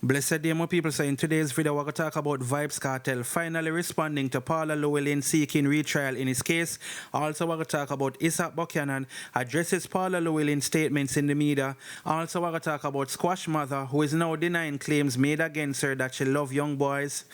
Blessed day, my people. So in today's video, we're going to talk about VYBZ Kartel finally responding to Paula Llewellyn seeking retrial in his case. Also, we're going to talk about Isat Buchanan addresses Paula Llewellyn's statements in the media. Also, we're going to talk about Squash Mother, who is now denying claims made against her that she loves young boys.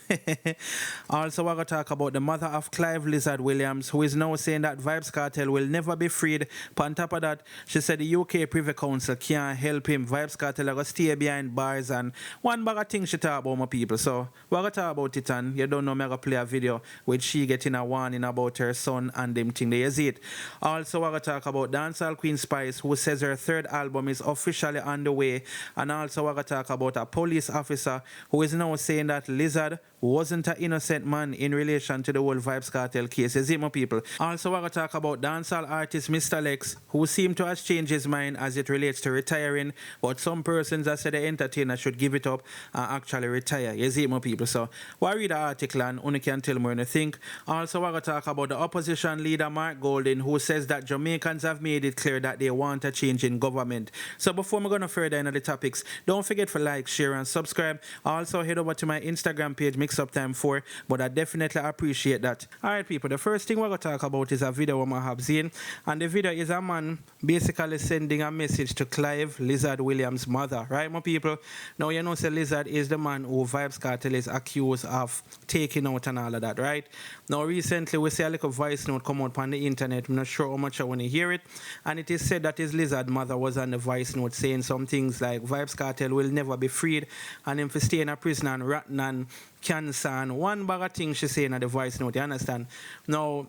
Also, we're going to talk about the mother of Clive Williams, who is now saying that VYBZ Kartel will never be freed. On top of that, she said the UK Privy Council can't help him. VYBZ Kartel are going to stay behind bars and one bag of things she talk about, my people. So we're going to talk about it, and you don't know, I'm going to play a video with she getting a warning about her son and them thing. They is it. Also, we're going to talk about dancehall Queen Spice, who says her third album is officially on the way. And also, we're going to talk about a police officer who is now saying that Lizard wasn't an innocent man in relation to the whole VYBZ Kartel case. Is it, my people? Also, we're going to talk about dancehall artist Mr. Lex, who seemed to have changed his mind as it relates to retiring, but some persons have said the entertainer should give it up and actually retire. You see, my people? So, we'll read the article and you can tell me what you think. Also, we're going to talk about the opposition leader Mark Golden, who says that Jamaicans have made it clear that they want a change in government. So, before we're going to further into the topics, don't forget to like, share, and subscribe. Also, head over to my Instagram page, Mix Up Time 4, but I definitely appreciate that. Alright, people, the first thing we're going to talk about is a video we have seen, and the video is a man basically sending a message to Clive Williams' mother, right, my people? Now, you know, say Lizard is the man who VYBZ Kartel is accused of taking out and all of that, right? Now, recently, we see a little voice note come out on the internet. I'm not sure how much I want to hear it, and it is said that his Lizard mother was on the voice note saying some things like VYBZ Kartel will never be freed, and him for stay in a prison and rotten and cancer and one bag of things she saying at the voice note, you understand? Now,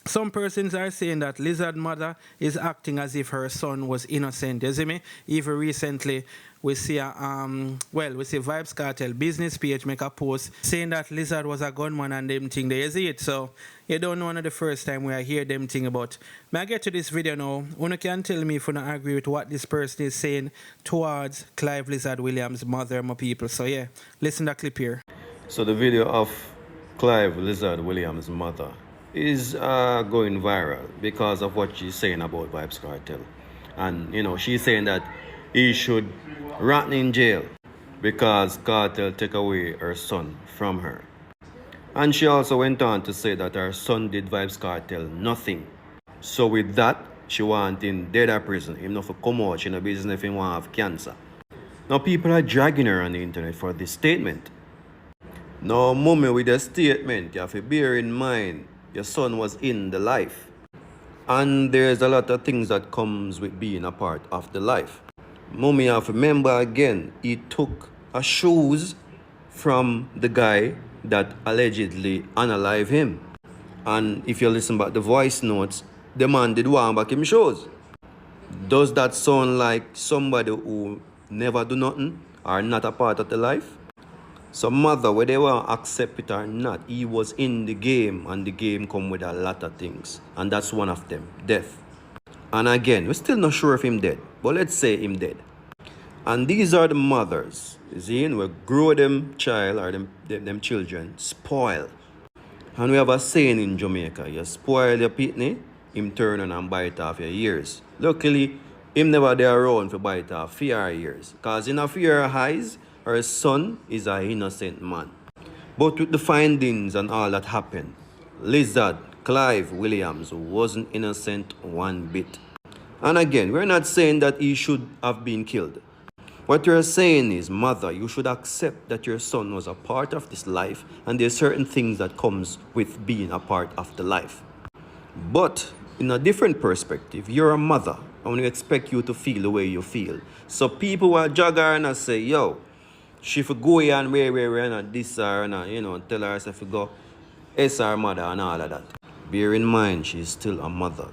some persons are saying that Lizard mother is acting as if her son was innocent. You see me? Even recently, we see VYBZ Kartel business page make a post saying that Lizard was a gunman and them thing. There, you see it? So you don't know one of the first time we hear them thing about. May I get to this video now? One can tell me if you don't agree with what this person is saying towards Clive Williams' mother, my people. So yeah, listen to the clip here. So the video of Clive Williams' mother is going viral because of what she's saying about VYBZ Kartel. And, you know, she's saying that he should rot in jail because Kartel take away her son from her. And she also went on to say that her son did VYBZ Kartel nothing. So with that, she want him dead at prison. Him not for come out, she no business if he want to have cancer. Now people are dragging her on the internet for this statement. Now, mommy, with the statement, you have to bear in mind your son was in the life. And there's a lot of things that comes with being a part of the life. Mommy, you have to remember again, he took a shoes from the guy that allegedly unalive him. And if you listen back the voice notes, the man did want back him shoes. Does that sound like somebody who never do nothing or not a part of the life? So mother, whether they want to accept it or not, he was in the game, and the game come with a lot of things. And that's one of them, death. And again, we're still not sure if him dead, but let's say him dead. And these are the mothers, you see, we grow them child or them children, spoil. And we have a saying in Jamaica, you spoil your pitney, him turn on and bite off your ears. Luckily, him never there around for bite off fear ears. Because in a fear eyes, her son is an innocent man. But with the findings and all that happened, Lizard, Clive Williams wasn't innocent one bit. And again, we're not saying that he should have been killed. What we're saying is, mother, you should accept that your son was a part of this life, and there's certain things that comes with being a part of the life. But in a different perspective, you're a mother, and we expect you to feel the way you feel. So people will jog her and say, yo, she for go here and where and this her and you know, tell her if to go S her mother and all of that. Bear in mind, she's still a mother.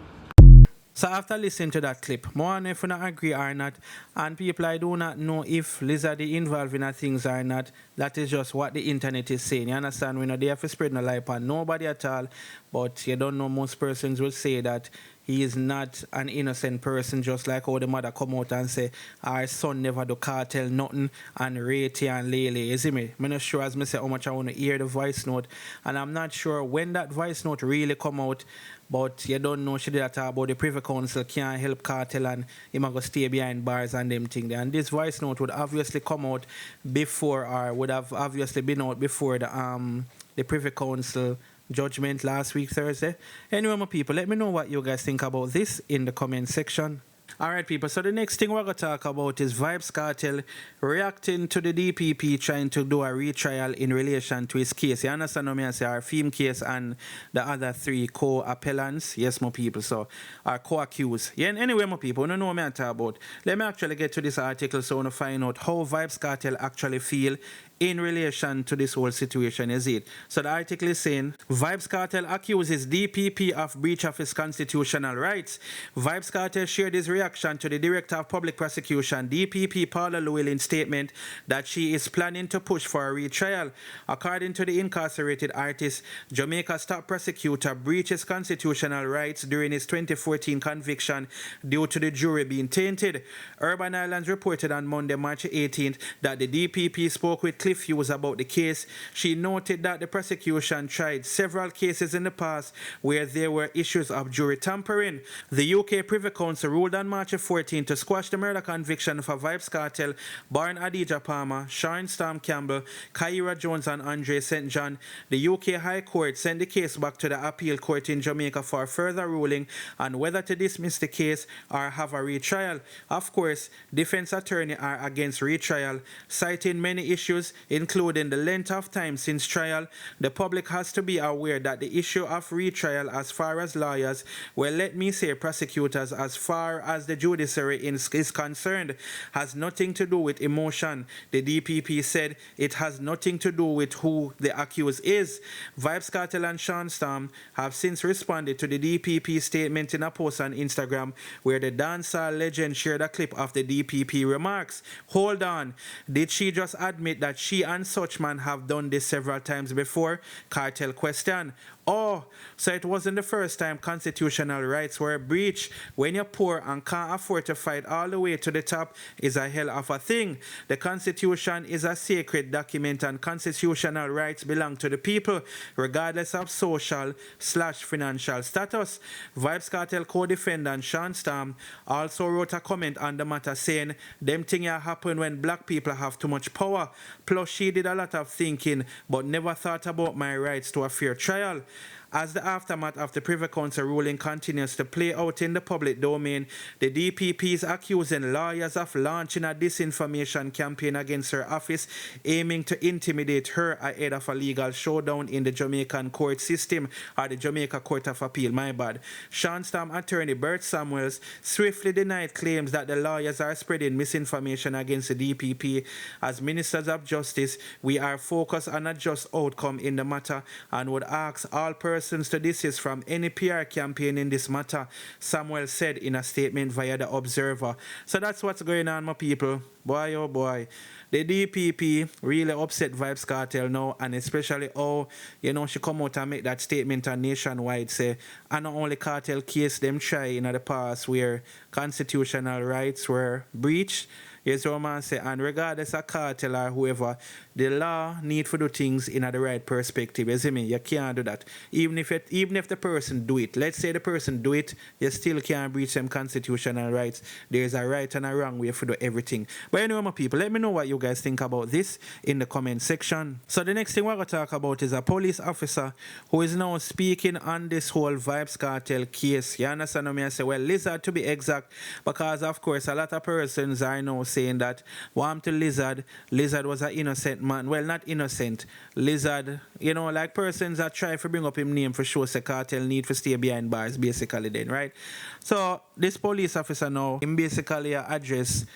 So after listening to that clip, more on if you not agree or not, and people I do not know if Lizard is involved in things or not, that is just what the internet is saying. You understand? We're not there for spreading a lie on nobody at all, but you don't know, most persons will say that he is not an innocent person, just like how the mother come out and say, our son never do cartel nothing and rate and lele. You see me? I'm not sure, as I say, how much I want to hear the voice note. And I'm not sure when that voice note really come out, but you don't know she did talk about the Privy Council can't help Kartel and he might go stay behind bars and them thing there. And this voice note would obviously come out before, or would have obviously been out before the Privy Council judgment last week, Thursday. Anyway, my people, let me know what you guys think about this in the comment section. Alright, people, so the next thing we're going to talk about is VYBZ Kartel reacting to the DPP trying to do a retrial in relation to his case. You understand what I say? Our Fim case and the other 3 co-appellants. Yes, my people, so our co-accused. Yeah, anyway, my people, you know what I'm talking about. Let me actually get to this article so I want to find out how VYBZ Kartel actually feel in relation to this whole situation, is it? So the article is saying, VYBZ Kartel accuses DPP of breach of his constitutional rights. VYBZ Kartel shared his reaction to the Director of Public Prosecution, DPP Paula Llewellyn's statement that she is planning to push for a retrial. According to the incarcerated artist, Jamaica's top prosecutor breached his constitutional rights during his 2014 conviction due to the jury being tainted. Urban Islands reported on Monday, March 18th, that the DPP spoke with Clive Williams about the case. She noted that the prosecution tried several cases in the past where there were issues of jury tampering. The UK Privy Council ruled on March 14 to squash the murder conviction for VYBZ Kartel, Baron Adidja Palmer, Sharon Storm Campbell, Kyra Jones and Andre St. John. The UK High Court sent the case back to the appeal court in Jamaica for further ruling on whether to dismiss the case or have a retrial. Of course, defense attorney are against retrial, citing many issues including the length of time since trial. The public has to be aware that the issue of retrial as far as lawyers, well, let me say prosecutors, as far as the judiciary is concerned, has nothing to do with emotion. The DPP said it has nothing to do with who the accused is. VYBZ Kartel and Sharon Storm have since responded to the DPP statement in a post on Instagram where the dancehall legend shared a clip of the DPP remarks. Hold on, did she just admit that she and such man have done this several times before? Kartel question. Oh, so it wasn't the first time constitutional rights were breached. When you're poor and can't afford to fight all the way to the top is a hell of a thing. The Constitution is a sacred document and constitutional rights belong to the people, regardless of social/financial status. VYBZ Kartel co-defendant Sharon Storm also wrote a comment on the matter saying, them things happen when black people have too much power. Plus, she did a lot of thinking but never thought about my rights to a fair trial. As the aftermath of the Privy Council ruling continues to play out in the public domain, the DPP is accusing lawyers of launching a disinformation campaign against her office, aiming to intimidate her ahead of a legal showdown in the Jamaican court system, or the Jamaica Court of Appeal, my bad. Sharon Storm attorney Bert Samuels swiftly denied claims that the lawyers are spreading misinformation against the DPP. As Ministers of Justice, we are focused on a just outcome in the matter and would ask all persons to desist from any PR campaign in this matter, Samuel said in a statement via The Observer. So that's what's going on, my people. Boy, oh boy. The DPP really upset VYBZ Kartel now, and especially how, she come out and make that statement on Nationwide, say, and not only cartel case them try in the past where constitutional rights were breached. Yes, what man say, and regardless of cartel or whoever, the law need to do things in the right perspective. You see me? You can't do that. Even if the person do it, let's say the person do it, you still can't breach them constitutional rights. There's a right and a wrong way to do everything. But anyway, my people, let me know what you guys think about this in the comment section. So the next thing we're going to talk about is a police officer who is now speaking on this whole VYBZ Kartel case. You understand what I say? Well, Lizard to be exact, because of course a lot of persons are now saying that warm to Lizard was an innocent man. Well, not innocent. Lizard, like persons that try to bring up him name for sure say Kartel need to stay behind bars, basically then, right? So this police officer now, him basically address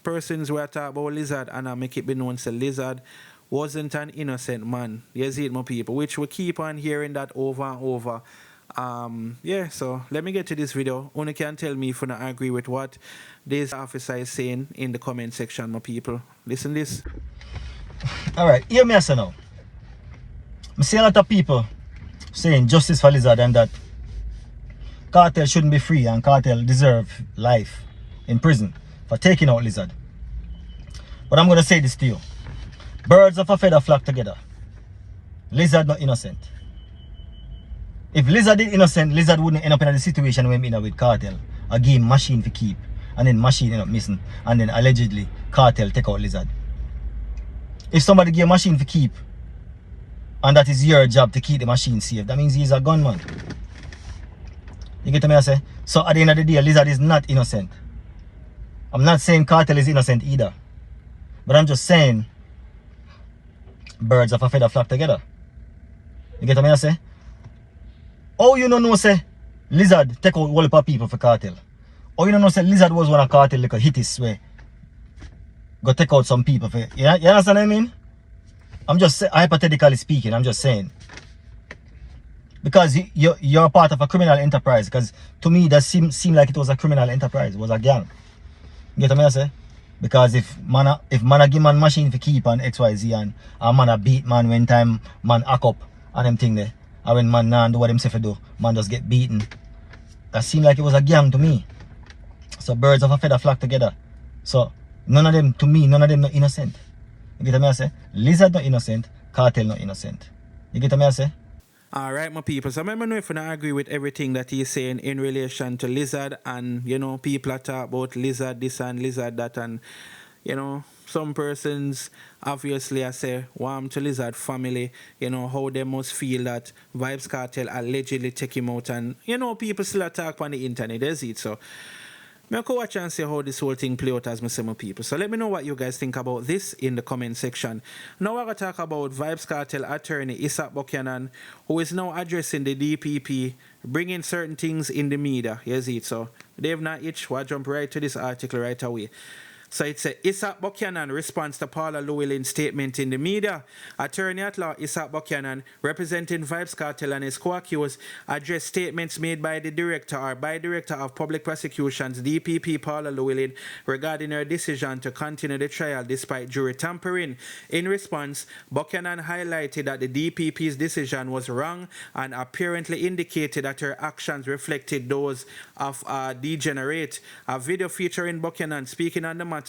persons who are talking about Lizard and I make it be known say Lizard wasn't an innocent man. You see it, my people, which we keep on hearing that over and over. So let me get to this video. Only can tell me if you don't agree with what this officer is saying in the comment section, my people. Listen this. Alright, hear me say now. I see a lot of people saying justice for Lizard and that Kartel shouldn't be free and Kartel deserve life in prison for taking out Lizard. But I'm going to say this to you. Birds of a feather flock together. Lizard not innocent. If Lizard is innocent, Lizard wouldn't end up in the situation where I'm in with Kartel. A game machine for keep. And then machine end up missing. And then allegedly Kartel take out Lizard. If somebody give a machine for keep, and that is your job to keep the machine safe, that means he's a gunman. You get me I say? So at the end of the day, Lizard is not innocent. I'm not saying Kartel is innocent either. But I'm just saying birds of a feather flock together. You get me I say? Oh, you don't know say Lizard take out whole heap of people for Kartel. Oh, you don't know say Lizard was one of Kartel like a hittis way. Go take out some people for you understand what I mean? I'm just hypothetically speaking, I'm just saying. Because you're part of a criminal enterprise. Because to me that seemed like it was a criminal enterprise, it was a gang. You get what I say? Because if man give man machine for keep and XYZ and man a beat man when time man hack up and them thing there. And when man nah do what himself do, man just get beaten. That seemed like it was a gang to me. So birds of a feather flock together. So none of them, to me, none of them not innocent. You get what I say? Lizard not innocent, Kartel not innocent. You get what I say? Alright, my people. So, I don't know if I agree with everything that he's saying in relation to Lizard, and, you know, people are talking about Lizard this and Lizard that, and, you know, some persons obviously I say warm to Lizard family, you know, how they must feel that VYBZ Kartel allegedly take him out, and, you know, people still attack on the internet, is it? So, I can watch and see how this whole thing play out as my some people. So let me know what you guys think about this in the comment section. Now we're going to talk about VYBZ Kartel attorney Isat Buchanan, who is now addressing the DPP, bringing certain things in the media. Yes, it. So Dave not itch, we'll jump right to this article right away. So it says, Isat Buchanan responds to Paula Llewellyn's statement in the media. Attorney at law Isat Buchanan, representing VYBZ Kartel and his co-accused, addressed statements made by the director of public prosecutions, DPP Paula Llewellyn, regarding her decision to continue the trial despite jury tampering. In response, Buchanan highlighted that the DPP's decision was wrong and apparently indicated that her actions reflected those of a degenerate. A video featuring Buchanan speaking on the matter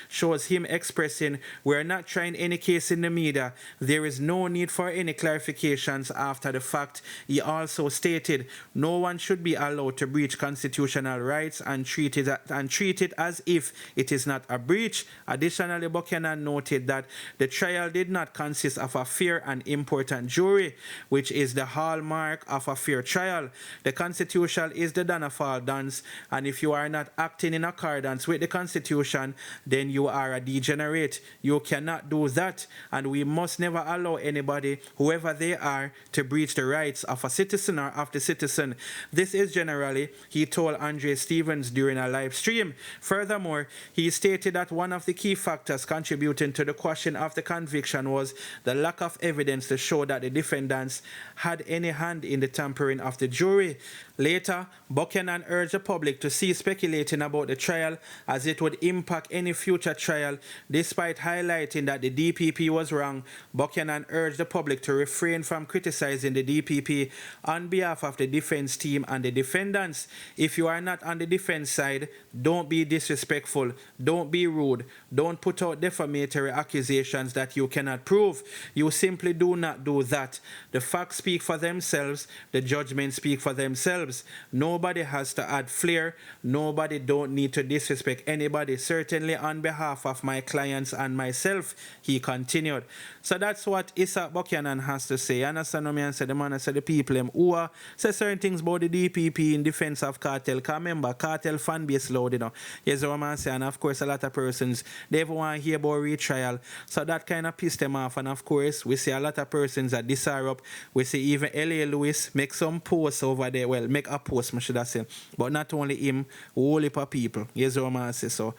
shows him expressing, "We're not trying any case in the media. There is no need for any clarifications after the fact." He also stated, "No one should be allowed to breach constitutional rights and treat it as if it is not a breach." Additionally, Buchanan noted that the trial did not consist of a fair and important jury, which is the hallmark of a fair trial. The Constitution is the Donafal dance, and if you are not acting in accordance with the Constitution, then you are a degenerate. You cannot do that, and we must never allow anybody, whoever they are, to breach the rights of a citizen or of the citizen. This is generally, he told Andre Stevens during a live stream. Furthermore, he stated that one of the key factors contributing to the quashing of the conviction was the lack of evidence to show that the defendants had any hand in the tampering of the jury. Later, Buchanan urged the public to cease speculating about the trial, as it would impact any future trial. Despite highlighting that the DPP was wrong, Buchanan urged the public to refrain from criticizing the DPP on behalf of the defense team and the defendants. If you are not on the defense side, don't be disrespectful, don't be rude, don't put out defamatory accusations that you cannot prove. You simply do not do that. The facts speak for themselves, the judgments speak for themselves. Nobody has to add flair, nobody don't need to disrespect anybody, certainly on behalf of my clients and myself," he continued. So that's what Isat Buchanan has to say. You understand what I mean? The man said the people who say certain things about the DPP in defense of Kartel. Because remember, Kartel fan base loud, you know. Yes, what I'm saying. And of course, a lot of persons, they ever want to hear about retrial. So that kind of pissed them off. And of course, we see a lot of persons that this are up. We see even L.A. Lewis make some posts over there. Well, make a post, I should have said. But not only him, whole heap of people. Yes, what I'm saying. So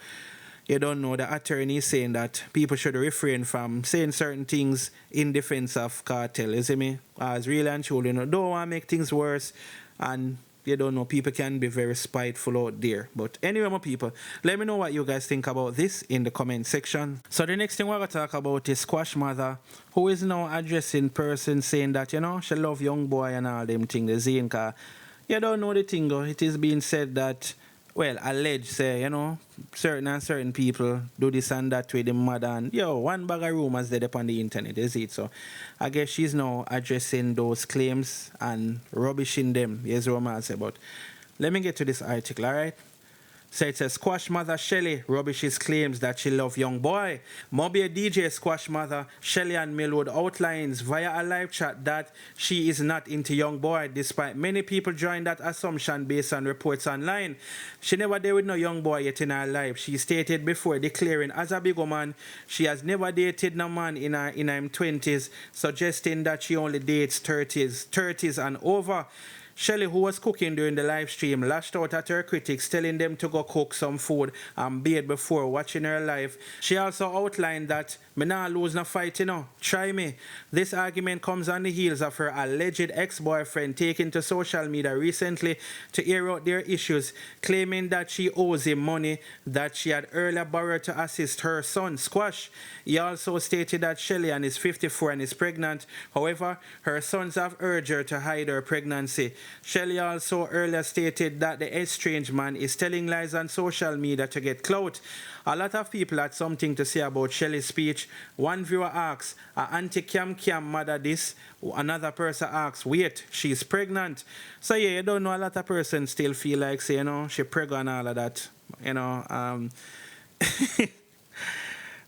you don't know, the attorney is saying that people should refrain from saying certain things in defense of Kartel. You see me? As real and true, you know, don't want to make things worse. And you don't know, people can be very spiteful out there. But anyway, my people, let me know what you guys think about this in the comment section. So the next thing we're going to talk about is Squash Mother, who is now addressing person saying that, you know, she love young boy and all them things, the Zane, You don't know the thing though. It is being said that, well, alleged say, certain people do this and that with the mother and one bag of rumors there upon the internet, is it? So I guess she's now addressing those claims and rubbishing them, yes, Roma say. But let me get to this article, alright? So it says, Squash mother Shelly rubbishes claims that she love young boy. Mobile DJ Squash mother Shelly and Millwood outlines via a live chat that she is not into young boy, despite many people join that assumption based on reports online. She never dated with no young boy yet in her life. She stated before declaring as a big woman, she has never dated no man in her 20s, suggesting that she only dates 30s and over. Shelly, who was cooking during the live stream, lashed out at her critics, telling them to go cook some food and bathe before watching her live. She also outlined that, "Me nah lose no fight, try me." This argument comes on the heels of her alleged ex-boyfriend taking to social media recently to air out their issues, claiming that she owes him money that she had earlier borrowed to assist her son, Squash. He also stated that Shelly is 54 and is pregnant. However, her sons have urged her to hide her pregnancy. Shelly also earlier stated that the estranged man is telling lies on social media to get clout. A lot of people had something to say about Shelly's speech. One viewer asks, "Auntie Cam mother this?" Another person asks, "Wait, she's pregnant." So yeah, you don't know, a lot of persons still feel like, say, she pregnant and all of that.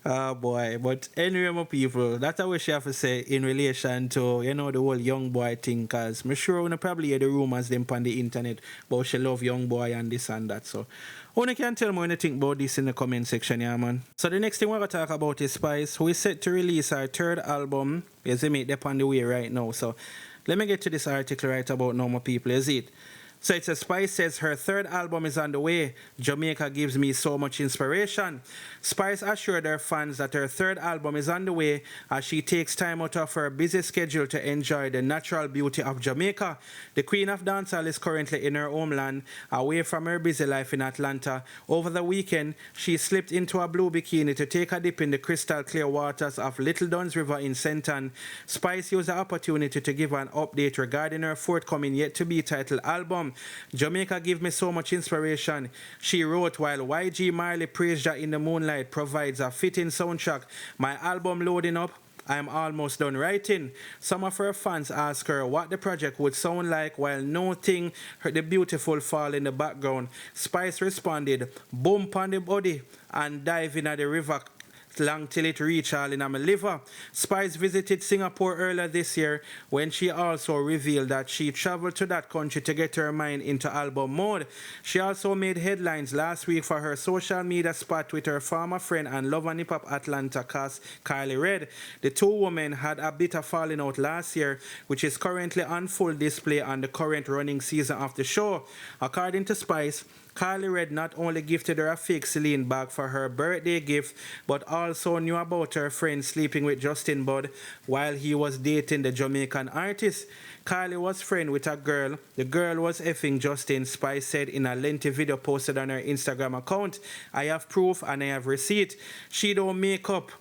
Oh boy, but anyway, my people, that's what she have to say in relation to, the whole young boy thing, because I'm sure you probably hear the rumors them on the internet about she love young boy and this and that. So, you can tell me what you think about this in the comment section, yeah, man. So the next thing we're going to talk about is Spice, who is set to release her third album. You see me, they're on the way right now. So, let me get to this article right about now, my people, is it? So it says, Spice says her third album is on the way. Jamaica gives me so much inspiration. Spice assured her fans that her third album is on the way as she takes time out of her busy schedule to enjoy the natural beauty of Jamaica. The Queen of Dancehall is currently in her homeland, away from her busy life in Atlanta. Over the weekend, she slipped into a blue bikini to take a dip in the crystal clear waters of Little Duns River in Senton. Spice used the opportunity to give an update regarding her forthcoming yet-to-be titled album. Jamaica give me so much inspiration, she wrote, while YG Marley praised her in the moonlight provides a fitting soundtrack. My album loading up, I'm almost done writing. Some of her fans asked her what the project would sound like while noting the beautiful fall in the background. Spice responded, "Boom on the body and dive in at the river long till it reach all in my liver." Spice visited Singapore earlier this year when she also revealed that she traveled to that country to get her mind into album mode. She also made headlines last week for her social media spot with her former friend and Love and Hip Hop Atlanta cast Kylie Red. The two women had a bit of falling out last year, which is currently on full display on the current running season of the show. According to Spice, Kylie Red not only gifted her a fake Celine bag for her birthday gift, but also knew about her friend sleeping with Justin Bud while he was dating the Jamaican artist. Kylie was friends with a girl. The girl was effing Justin, Spice said in a lengthy video posted on her Instagram account. "I have proof and I have receipt. She don't make up.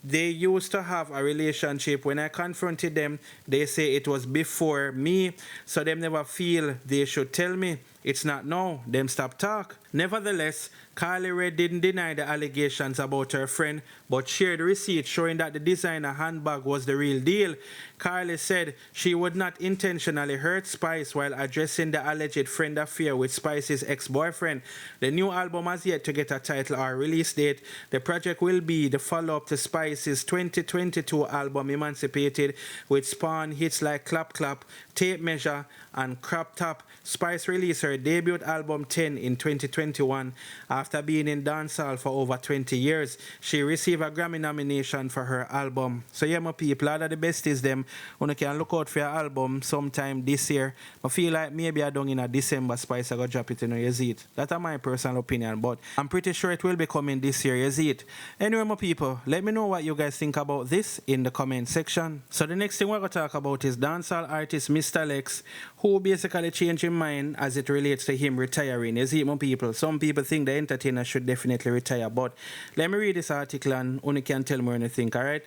They used to have a relationship. When I confronted them, they say it was before me, so them never feel they should tell me. It's not now. Them stop talk." Nevertheless, Kylie Red didn't deny the allegations about her friend, but shared receipts showing that the designer handbag was the real deal. Kylie said she would not intentionally hurt Spice while addressing the alleged friend affair with Spice's ex-boyfriend. The new album has yet to get a title or release date. The project will be the follow-up to Spice's 2022 album Emancipated, which spawned hits like Clap Clap, Tape Measure, and Crop Top. Spice released her debut album 10 in 2021 after being in dancehall for over 20 years. She received a Grammy nomination for her album. So yeah, my people, all of the besties them, you can look out for your album sometime this year. I feel like maybe I don't in a December Spice I go drop it, you see it. That's my personal opinion, but I'm pretty sure it will be coming this year, you see it. Anyway, my people, let me know what you guys think about this in the comment section. So the next thing we're going to talk about is dancehall artist Mr. Lex, who basically changed his mind as it relates to him retiring. You see, my people, some people think the entertainer should definitely retire, but let me read this article and you can tell me what you think, alright?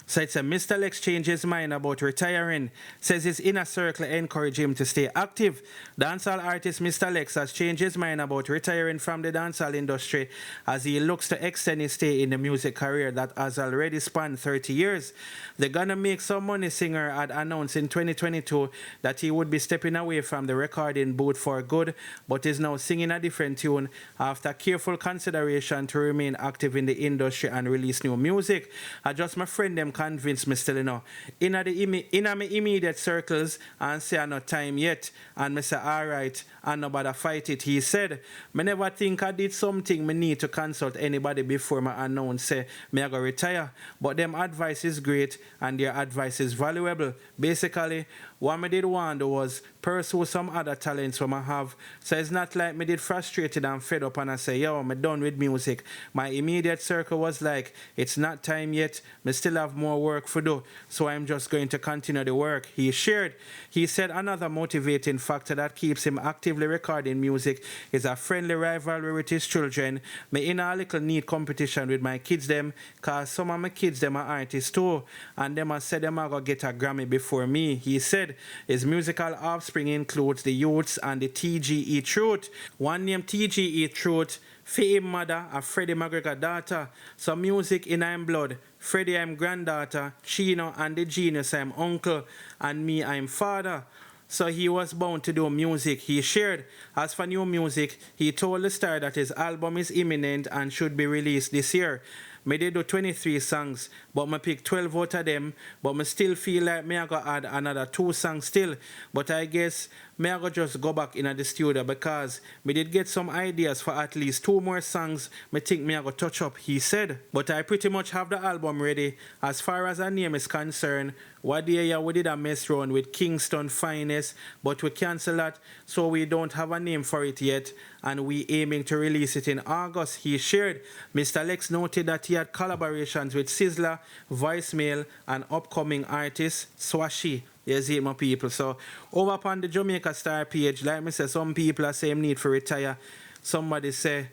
So it's a Mr. Lex changed his mind about retiring, says his inner circle encourage him to stay active. Dancehall artist Mr. Lex has changed his mind about retiring from the dancehall industry as he looks to extend his stay in the music career that has already spanned 30 years. The Gonna Make Some Money singer had announced in 2022 that he would be stepping away from the recording booth for good, but is now singing a different tune after careful consideration to remain active in the industry and release new music. I just my friend them convinced me still, you know, in my immediate circles and say no time yet, and me say alright and nobody fight it. He said, me never think I did something me need to consult anybody before me announce say me I go retire, but them advice is great and their advice is valuable. Basically, what me did want was pursue some other talents what I have. So it's not like me did frustrated and fed up and I say, yo, me done with music. My immediate circle was like, it's not time yet, me still have more work to do, so I'm just going to continue the work. He shared. He said another motivating factor that keeps him actively recording music is a friendly rivalry with his children. Me in a little neat competition with my kids them, cause some of my kids them are artists too, and them I said them are gonna get a Grammy before me. He said his musical offspring includes the Youths and the TGE Truth. One named TGE Truth, for him mother, a Freddie McGregor daughter. So music in him blood. Freddie I'm granddaughter, Chino and the Genius I'm uncle, and me I'm father. So he was bound to do music. He shared. As for new music, he told the star that his album is imminent and should be released this year. Me did do 23 songs, but me pick 12 out of them, but me still feel like me I go add another 2 songs still. But I guess me I go just go back in the studio because me did get some ideas for at least 2 more songs me think me I go touch up, he said. But I pretty much have the album ready. As far as a name is concerned, what day we did a mess run with Kingston Finest, but we cancel that, so we don't have a name for it yet, and we aiming to release it in August, he shared. Mr. Lex noted that he had collaborations with Sizzler, Voicemail, and upcoming artist Swashi. You see my people. So over upon the Jamaica Star page, like me say, some people are saying need for retire. Somebody say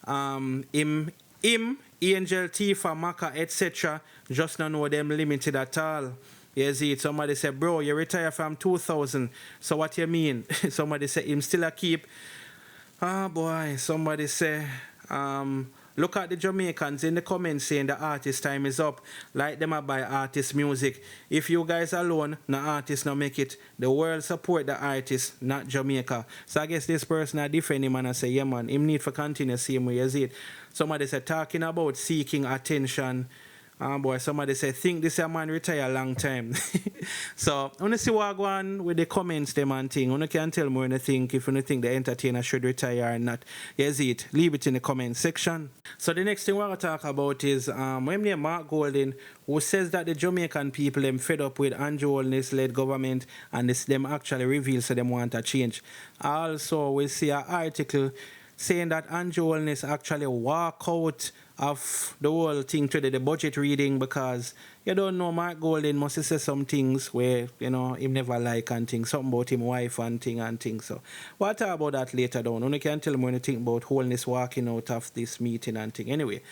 him, Angel Tifa, Maka, etc. just don't know them limited at all. You see it. Somebody say, bro, you retire from 2000. So what you mean? Somebody say him still a keep. Ah boy. Somebody say look at the Jamaicans in the comments saying the artist time is up. Like them a buy artist music. If you guys alone, no artist no make it. The world support the artist, not Jamaica. So I guess this person I defend him and I say, yeah man, him need for continue same way, you see it. Somebody say talking about seeking attention. Boy, somebody say think this a man retire a long time. So I want to see what go on with the comments them and thing. You can tell me when you think, if you think the entertainer should retire or not. Yes it. Leave it in the comment section. So the next thing we're going to talk about is when name Mark Golden, who says that the Jamaican people them fed up with Andrew Holness led government and this them actually reveal so them want a change. Also we see an article saying that Andrew Holness actually walk out of the whole thing today, the budget reading, because you don't know Mark Golden must say some things where, you know, him never like and things, something about him wife and things. So we'll talk about that later down. You can tell me when you think about Holness walking out of this meeting and thing. Anyway,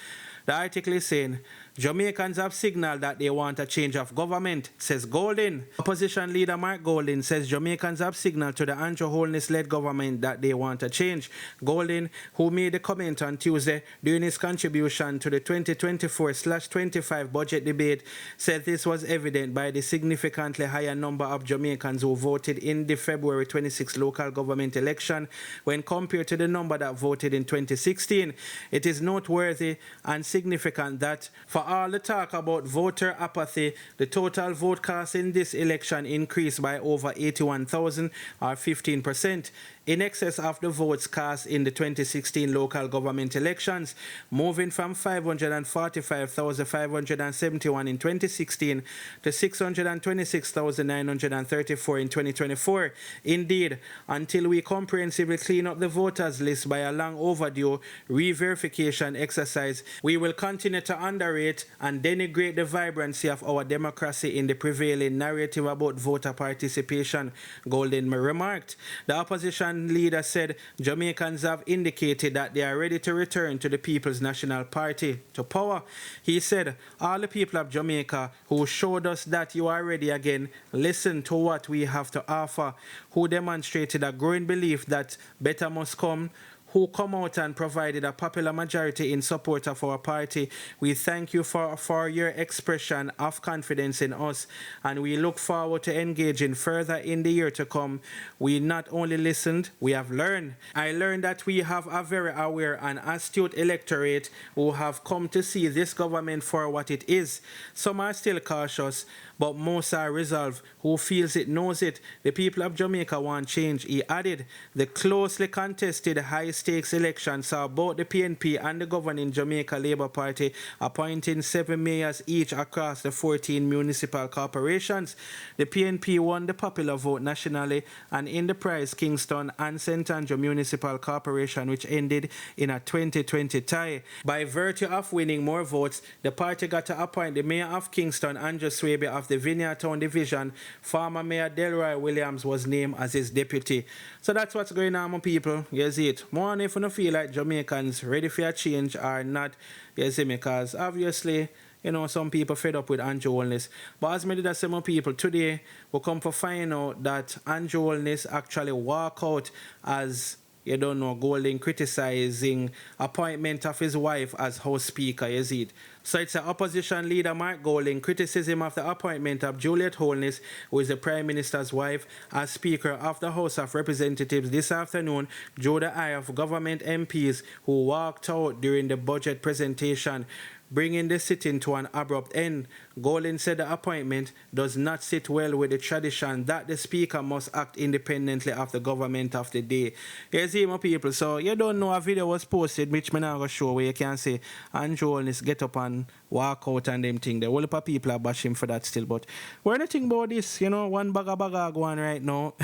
the article is saying Jamaicans have signaled that they want a change of government, says Golden. Opposition leader Mark Golden says Jamaicans have signaled to the Andrew Holness-led government that they want a change. Golden, who made the comment on Tuesday during his contribution to the 2024/25 budget debate, said this was evident by the significantly higher number of Jamaicans who voted in the February 26 local government election when compared to the number that voted in 2016. It is noteworthy and significant that for all the talk about voter apathy, the total vote cast in this election increased by over 81,000 or 15%, in excess of the votes cast in the 2016 local government elections, moving from 545,571 in 2016 to 626,934 in 2024. Indeed, until we comprehensively clean up the voters list by a long overdue re-verification exercise, we will continue to underrate and denigrate the vibrancy of our democracy in the prevailing narrative about voter participation, Golden remarked. The opposition opposition leader said Jamaicans have indicated that they are ready to return to the People's National Party to power. He said, all the people of Jamaica who showed us that you are ready again, listen to what we have to offer, who demonstrated a growing belief that better must come, who come out and provided a popular majority in support of our party. We thank you for your expression of confidence in us, and we look forward to engaging further in the year to come. We not only listened, we have learned. I learned that we have a very aware and astute electorate who have come to see this government for what it is. Some are still cautious, but most are resolved. Who feels it knows it. The people of Jamaica want change. He added, the closely contested high-stakes election saw both the PNP and the governing Jamaica Labour Party appointing 7 mayors each across the 14 municipal corporations. The PNP won the popular vote nationally and in the Price, Kingston and St. Andrew Municipal Corporation, which ended in a 2020 tie. By virtue of winning more votes, the party got to appoint the mayor of Kingston, Andrew Swaby, of the Vineyard Town Division. Former Mayor Clive Williams was named as his deputy. So that's what's going on, my people. You see it. More if you don't feel like Jamaicans ready for a change or not, you see me, because obviously, you know, some people fed up with Andrew Holness. But as many that say, my people, today we come to find out that Andrew Holness actually walk out as, you don't know, Golding criticizing appointment of his wife as House Speaker, you see it. So it's the opposition leader Mark Golding criticism of the appointment of Juliet Holness, who is the Prime Minister's wife, as Speaker of the House of Representatives this afternoon, drew the eye of government MPs who walked out during the budget presentation, bringing the sitting to an abrupt end. Golding said the appointment does not sit well with the tradition that the Speaker must act independently of the government of the day. You see, my people, so you don't know, a video was posted, which I'm not going to show, where you can say Andrew Holness get up and walk out and them thing. The whole heap of people are bashing for that still, but we're not thinking about this, you know, one baga going right now.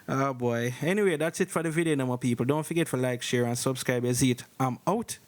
Oh boy. Anyway, that's it for the video now, my people. Don't forget to like, share, and subscribe. You see it. I'm out.